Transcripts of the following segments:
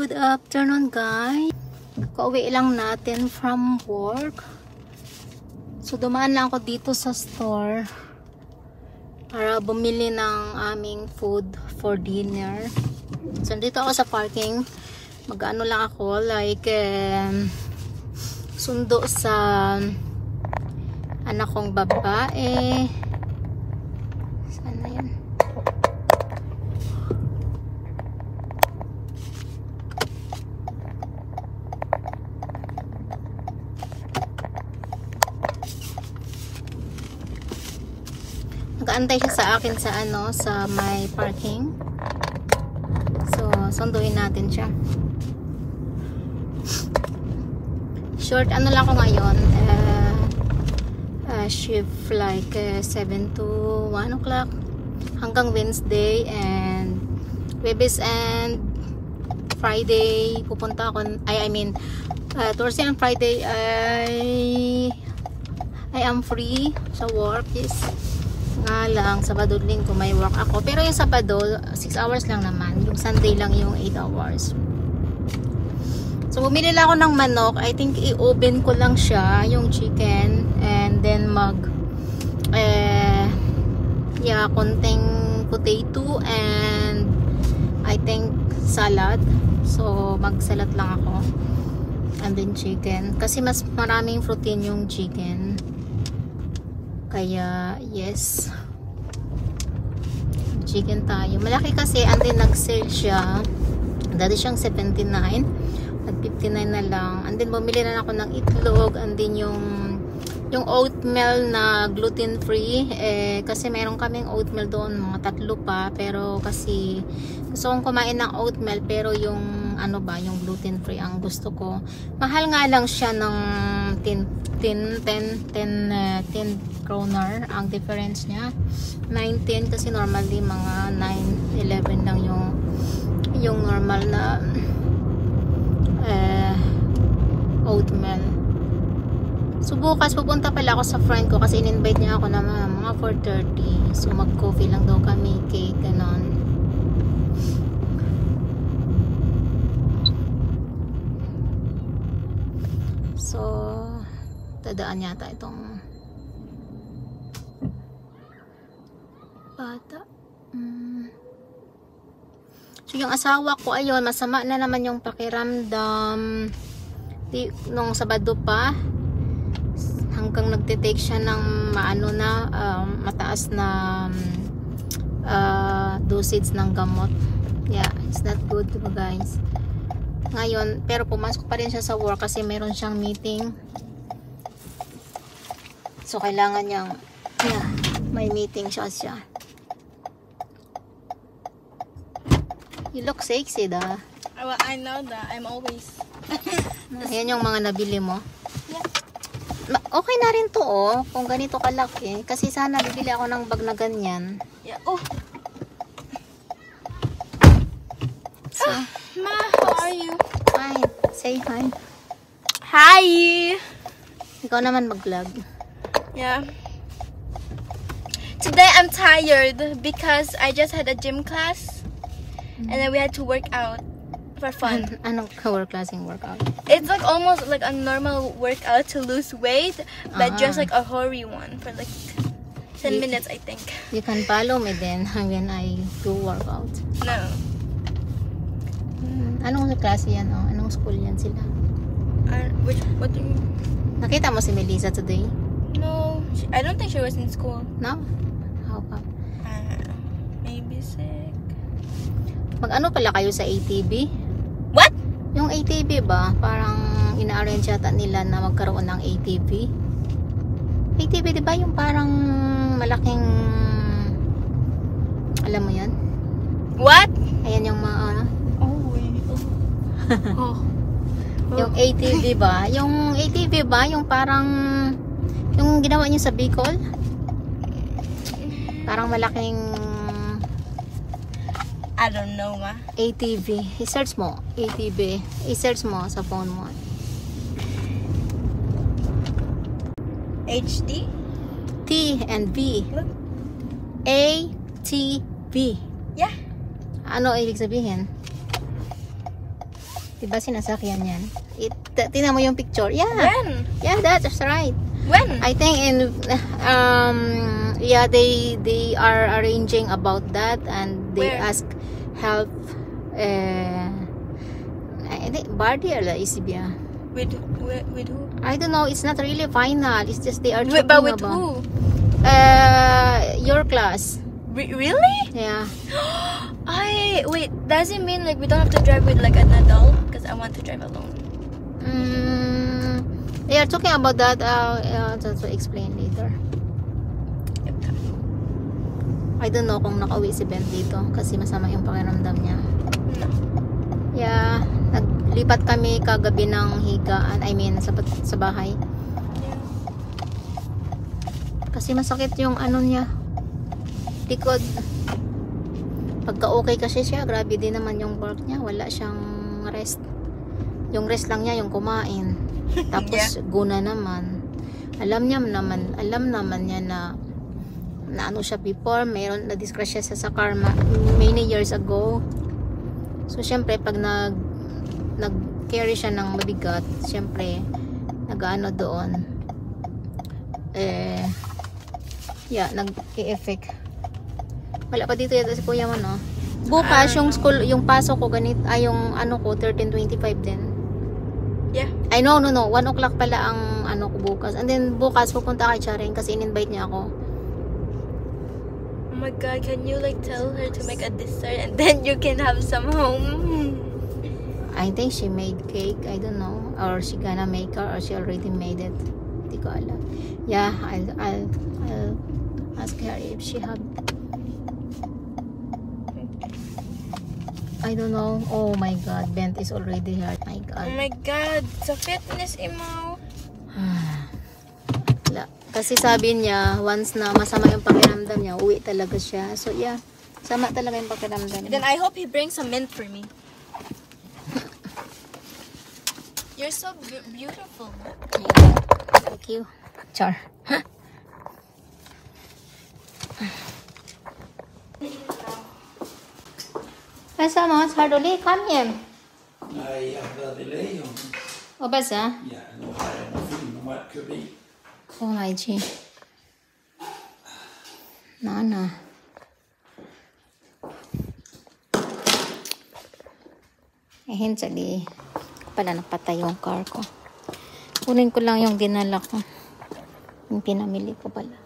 Good afternoon, guys. Kauwi lang natin from work. So, dumaan lang ako dito sa store para bumili ng aming food for dinner. So, dito ako sa parking. Mag-ano lang ako, like, sundo sa anak kong babae. Sana yan? Nag-aantay siya sa akin sa sa may parking. So, sunduin natin siya. Short ano lang ako ngayon. Shift like 7 to 1 o'clock hanggang Wednesday, and Webes and Friday pupunta ako. I mean Thursday and Friday I am free sa work. Yes. Nga lang, Sabado Linggo may work ako. Pero yung Sabado, 6 hours lang naman. Yung Sunday lang yung 8 hours. So, bumili lang ako ng manok. I think i-oven ko lang siya, yung chicken. And then konting potato and I think salad. So, mag-salad lang ako. And then chicken. Kasi mas maraming protein yung chicken. Kaya, yes. Chicken tayo. Malaki kasi, and then nag-sale siya. Dati siyang 79. At 59 na lang. And then, bumili na ako ng itlog. And then, yung oatmeal na gluten-free. Kasi meron kaming oatmeal doon. Mga 3 pa. Pero, kasi, gusto kong kumain ng oatmeal. Pero, yung, yung gluten-free ang gusto ko. Mahal nga lang siya ng 10 kroner ang difference niya. 19 kasi normally mga 9-11 lang yung normal na oatmeal. So bukas pupunta pala ako sa friend ko kasi in-invite niya ako na mga 4:30. So mag-coffee lang daw kami, cake, ganon. So tadaan yata itong bata. So yung asawa ko, ayun, masama na naman yung pakiramdam nung Sabado pa hanggang nagtitake siya ng mataas na dosage ng gamot. Yeah, it's not good, diba guys? Ngayon, pero pumasok pa rin siya sa work kasi meron siyang meeting. So kailangan niyang may meeting siya. You look sexy, da. Well, I know that. I'm always. Ayan yung mga nabili mo. Yeah. Okay na rin to, oh. Kung ganito kalaki. Kasi sana bibili ako ng bag na ganyan. Yeah. Oh. So, Ma, how are you? fine. Say hi. Hi. Ikaw naman mag-vlog. Yeah. Today I'm tired because I just had a gym class. And then we had to work out for fun. Anong ka-work-classing workout? It's like almost like a normal workout to lose weight, but just like a hurry one for like 10 minutes, I think. You can follow me then when I do workout. No. Anong klase yan? Oh? Anong school yan sila? What do you mean? Nakita mo si Melissa today? No, I don't think she was in school. No? How come? Maybe sick. Mag-ano pala kayo sa ATV? What? Yung ATV ba? Parang ina-arrange yata nila na magkaroon ng ATV. ATV, di ba? Yung parang malaking... Alam mo yan? What? Ayan yung mga... Oh. Yung ATV ba? Yung ATV ba? Yung parang... Yung ginawa niyo sa Bicol? Parang malaking... I don't know, ma. ATV. I-search mo. ATV. I-search mo sa phone mo. HD? T and V. Look. ATV. Yeah. Ano ibig sabihin? Diba sinasakyan yan? Tingnan mo yung picture. Yeah. When? Yeah, that's right. When? I think in yeah, they are arranging about that, and they Where? ask help. I think Bardi or Isibia. With who? I don't know. It's not really final. It's just they are Wait, talking but with about who? your class. Really? Yeah. Wait. Does it mean like we don't have to drive with like an adult? Because I want to drive alone. They are talking about that. To explain later. I don't know kung nakauwi si Ben dito kasi masama yung pakiramdam niya. No. Yeah, naglipat kami kagabi ng higaan. I mean, sa bahay. Yeah. Kasi masakit yung ano niya. Likod. Pagka okay kasi siya, grabe din naman yung work niya. Wala siyang rest. Yung rest lang niya, yung kumain. Tapos, guna naman. Alam naman niya na ano siya before. Mayroon na disgrasya siya sa karma many years ago. So, syempre, pag nag-carry siya ng mabigat, syempre, nag-ano doon, yeah, nag-i-effect. Wala pa dito yata si kuya mo, no? Bukas, yung school, yung pasok ko, yung ano ko, 13:25 din. Yeah. I know, no. 1 o'clock pala ang ano ko bukas. And then, bukas, pupunta kay Charing kasi in-invite niya ako. Oh my god, can you like tell her to make a dessert and then you can have some home? I think she made cake. I don't know. Or she gonna make her or she already made it. Hindi ko alam. Yeah, I'll ask her if she have. I don't know. Oh my god, Bent is already here. My god. Oh my god, sa fitness emo. Kasi sabi niya, once na masama yung pakiramdam niya, uwi talaga siya. So yeah, sama talaga yung pakiramdam niya. Then I hope he brings some mint for me. You're so beautiful. Thank you. Char. Asa mo, Sardoli, come here. Nej, jag hade lejon. O basa? Ja, nu har jag en film om att kubik. Oh my G. Nana. Hintali. Pala napatay yung car ko. Kunin ko lang yung dinala ko. Yung pinamili ko pala.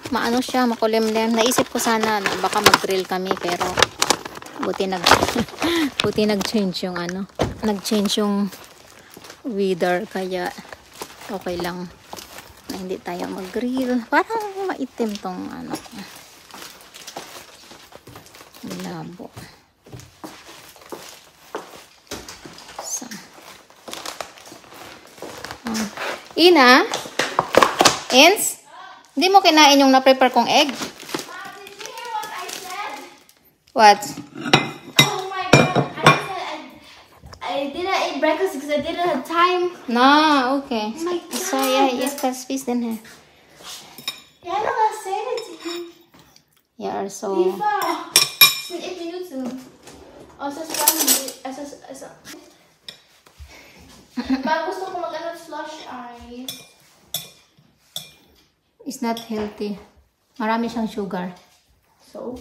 Maano siya, makulimlim. Naisip ko sana na baka mag-grill kami pero buti nag-change yung ano. Nag-change yung weather kaya okay lang na hindi tayo mag-grill. Parang maitim tong ano. Labo. So. Ina? Ins? Hindi mo kinain yung na-prepare kong egg? Mom, did you hear what I said? What? Oh my god, I didn't eat breakfast because I didn't have time. No, okay. Oh my god. So yeah, yes, that's peace then here. Jag har bara sagt det till henne. Yeah, so... Vi är för. Sen 1 minut sedan. Och så sprang vi. Alltså. Man gusto ko mag-ano slush ice. It's not healthy. Marami siyang sugar. So?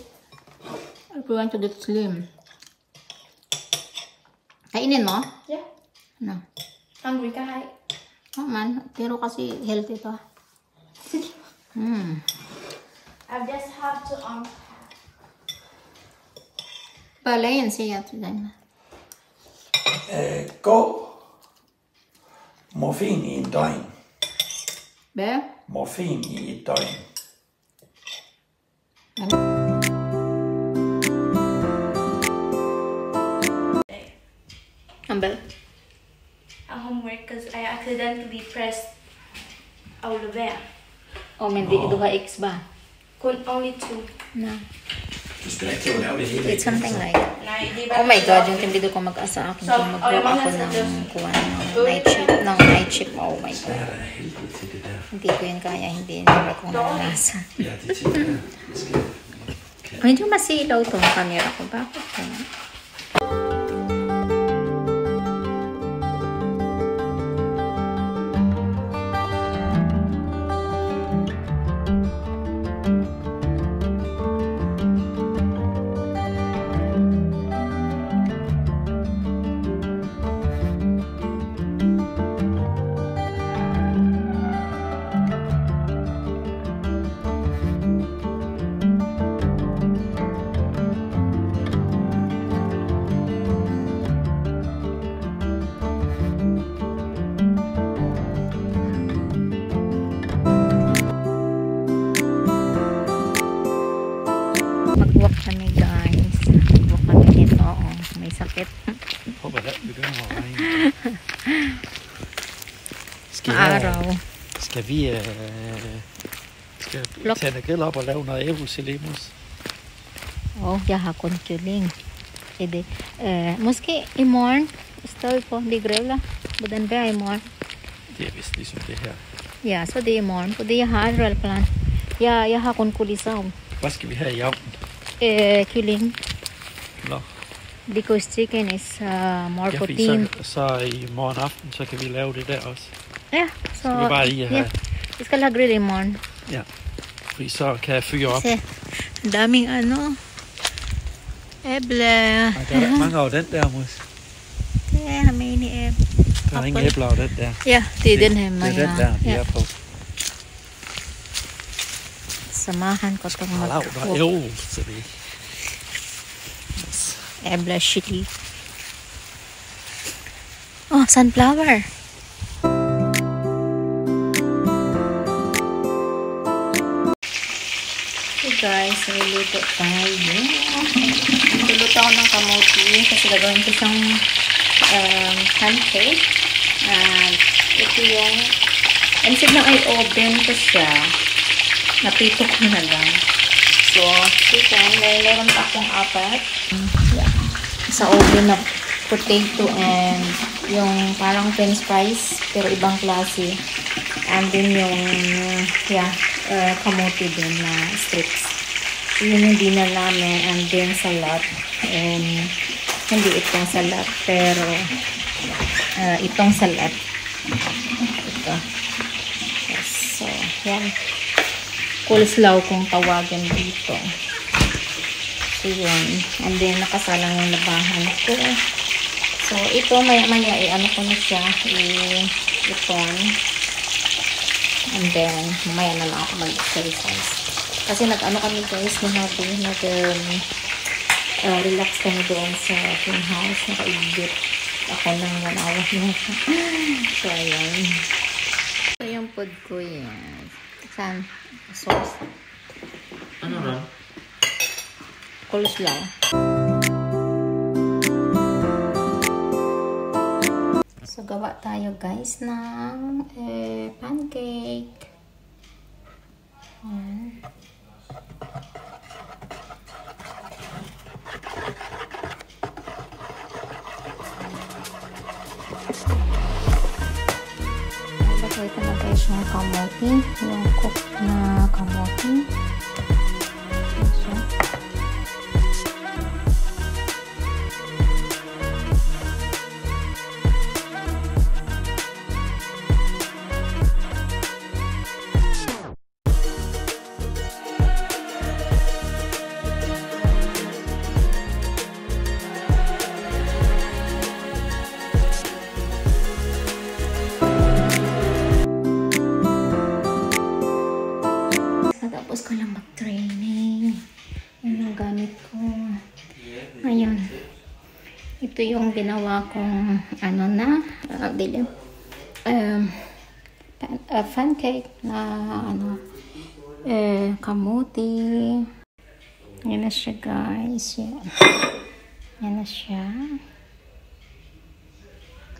If you want to get slim. Kainin mo? Yeah. No. Hungry ka, hi. Oh man, pero kasi healthy to. I just have to Pala yan siya today. Gå morfin i en døgn. Be? Morfin i et døgn. Ambel? a homework because I accidentally pressed Auluvea. O, hindi duha X ba? Only 2. Na. Du skal ikke til at lave det hele. It's something like, oh my god, yung team leader ko mag-asa akin kung mag-work ako ng night shift. Oh my god. Hindi ko yun kaya, hindi naman akong naranasan. Ja, det tænker jeg. Det skal jeg. Medyo masilaw tong camera ko. Bakit ko? Mag-walk kami guys. Mag-walk kami nito. Oh, may sakit. Håber det begynder at regne. Maaraw. Skal vi tænde grill op og lave noget æbleselemos? Oh, yahakon tuling. Ede. Måske i morgen. Stod på de grilla. Hvordan være i morgen? Det er vist ligesom det her. Ja, så det er i morgen. Fordi jeg har allerede plan. Jeg har kun kulisaw. Hvad skal vi have i aften? Kylling. Nå. Because chicken is more Ja, protein. så i morgen aften, så kan vi lave det der også. Ja, så... Skal vi bare lige have... Vi skal have grill i morgen. Ja. Fordi så kan jeg fyre op. Se, daming ano. Æble. Ej, der er mange af den der, Mus. Det er mini æble. Der er ingen æbler af den der. Ja, det er den her. Det er den der, vi er på. Samahan ko itong Lav, der er øvelse ved. Ebla chili. Oh, sunflower. Hey guys, niluluto tayo. Niluluto ako ng kamote kasi gagawin ko siyang pancake. Ito yung instead na ay oven ko siya, napito ko na lang. So, chicken, meron akong apat. Yeah. Sa oven na potato and yung parang french fries, pero ibang klase. And then yung, kamote din na strips. So, yun yung dinner namin. And then salad. And, hindi itong salad, pero itong salad. Ito. Yes, so, yan. Coleslaw kung tawagin dito. So, yun. And then, nakasalang yung labahan ko. So, ito, maya-maya, ano ko na siya, ipon. And then, mamaya na lang ako mag-exercise. Kasi nag-ano kami guys, relax kami doon sa film house. Naka-edit ako ng 1 hour na. So, ayan. So, yung food ko yan. Saan? Sauce. Ano na? Coleslaw. So, gawa tayo guys ng pancake. Ayan. Lagay ko na guys yung kamote. Yung cook na kamote. Natapos ko lang mag-training. Yan ang gamit ko. Ayun. Ito yung ginawa kong pancake na kamote. Yan na siya guys. Yan na siya.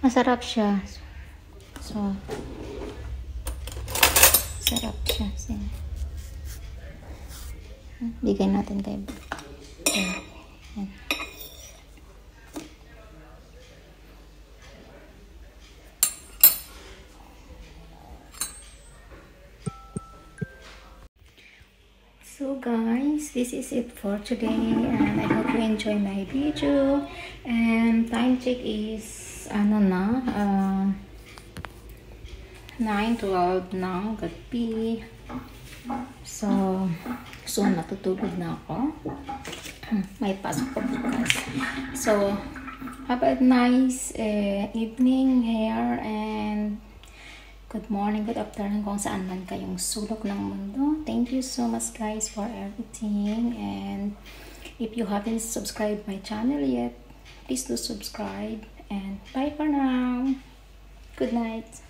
Masarap siya. So, sarap siya. Bigay natin tayo. So guys, this is it for today, and I hope you enjoy my video. And time check is 9:12 ng gabi. So soon matutulog na ako. May pasok ko bukas. So have a nice evening here, and good morning, good afternoon kung saan man kayong sulok ng mundo. Thank you so much guys for everything, and if you haven't subscribed my channel yet, please do subscribe, and bye for now. Good night.